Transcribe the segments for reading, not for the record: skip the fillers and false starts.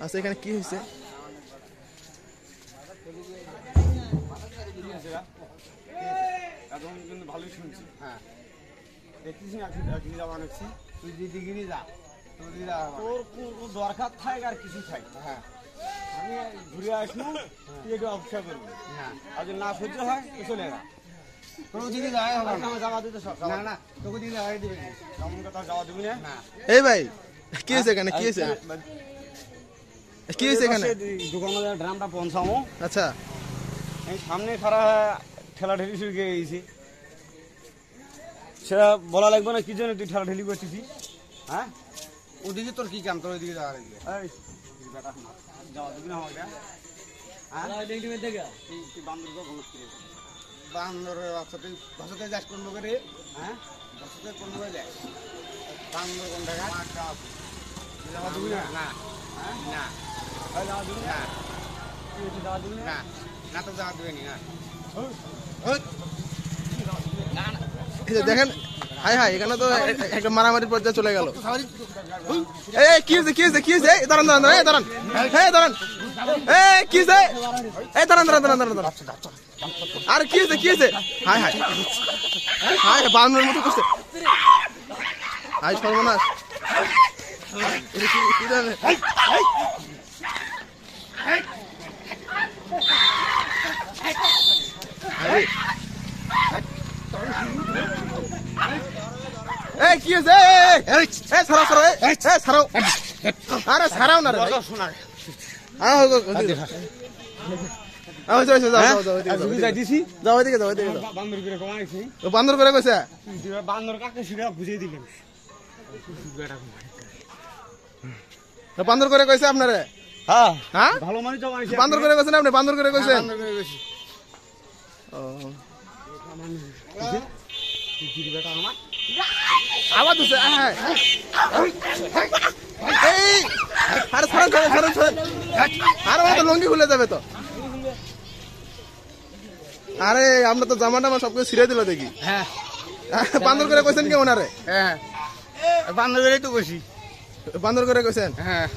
আচ্ছা এখানে কি হয়েছে? এখন কিন্তু ভালোই শুনছি। হ্যাঁ দেখতেছি একদিন যাওয়া নিচ্ছি, তুই দিদিগিরি যা, তোর দিদি তোর কোনো দরকার থাক আর কিছু থাক, হ্যাঁ আমি ঘুরে আসবো, তুই একটু অপেক্ষা করবি। হ্যাঁ আর যদি না সহ্য হয় তো চলে যা। তোর দিদি যাওয়াই হবে না। আমার যাওয়া দিতে সব না না তোকে দিদি যাওয়াই দিবে না। তেমন কথা যাওয়া দিবি না। না এই ভাই কি হয়েছে এখানে? কি হয়েছে? কি হয়েছে এখানে? দোকানে ড্রামটা পৌঁছাবো, আচ্ছা এই সামনে খারাপ ঠেলা ঠেলি শুরু হয়ে গেছি। সেটা বলা লাগবে না কি জন্য তুই ঠেলা ঠেলি করতেছিস? হ্যাঁ ওদিকে তোর কি কাম, তোর ওইদিকে যাওয়ার দিবে। এই বেটা যাওয়া দিবি না আমাকে? হ্যাঁ তুই বান্ধব বলত করে বান্দরের বাচ্চা তুই ভাষাতে যাস কোন লোকের রে? হ্যাঁ ভাষাতে কোন লোকে যায়? বান্দর কোন টাকা? যাওয়া দিবি না? না না এই যাওয়া দিবি না? না তুই একটু যাওয়া দিবি না? না না তো যাওয়া দিবে না। এই যে দেখেন, হাই হাই এখানে তো একটা মারামারির পর্যায়ে চলে গেল। এই কি হয়েছে? কি হয়েছে? কি হয়েছে? এই দাঁড়ান দাঁড়ান দাঁড়ান, এই দাঁড়ান, এই দাঁড়ান, এই কি হয়েছে? এই দাঁড়ান দাঁড়ান দাঁড়ান দাঁড়ান দাঁড়ান। আরে কি হয়েছে? কি হয়েছে? হাই হাই হাই বানানোর মতো করছে। হাই সর্বনাশ। এটা কি জানে? আরে এই কি হয়েছে? এই ছাড়াও ছাড়াও, এই ছাড়াও, আরে ছাড়াও না রে ভাই। যাও ওইদিকে যাও, ওইদিকে যাও। বান্দর করে কমাইছি, বান্দর করে কইছে? বান্দর কাকে সেটা বুঝিয়ে দিলেন। বান্দর করে কইছে আপনারে? হ্যাঁ হ্যাঁ ভালো মানুষ জমাইছি। বান্দর করে কইছেন আপনি? বান্দর করে কইছেন? বান্দর করে গেছি। ও বেটা আমার আবার দিছে। এই আরে ছাড়েন ছাড়েন ছাড়েন ছাড়েন, আরে ও তো লঙ্গি খুলে যাবে তো। আরে আমরা তো জামা টামা সবকিছু ছিঁড়ে দিল দেখি। হ্যাঁ বান্দর করে কইছেন কি ওনারে? হ্যাঁ বান্দর করেই তো গেছি। বান্দর করে কইছেন? হ্যাঁ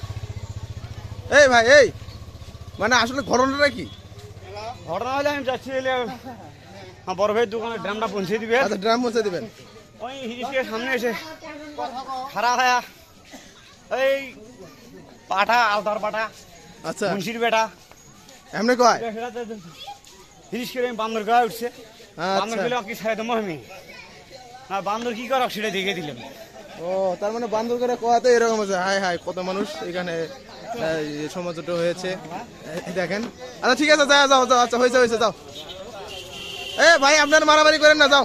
এই ভাই এই মানে আসলে ঘটনাটা কি? ঘটনা হলে আমি যাচ্ছি বড় ভাইয়ের দোকানে ড্রামটা পৌঁছে দিবে। আচ্ছা ড্রাম মুছে দিবেন। ওই হিরিসের সামনে এসে খারাপ হয়া এই পাঠা আলতার পাঠা আচ্ছা মুন্সির বেটা এমনি কয়? হিরিস করে বান্দর গায়ে উঠছে। বান্দর আচ্ছা গেলে কি ছাড়ে দেবো আমি না, বান্দর কি করক সেটা দেখে দিলাম। ও তার মানে বান্দর করে কোয়াতে এরকম আছে। হাই হাই কত মানুষ এখানে সমাজট হয়েছে দেখেন। আচ্ছা ঠিক আছে যাও যাও যাও, আচ্ছা হয়েছে হয়েছে যাও। এ ভাই আপনার মারামারি করেন না, যাও।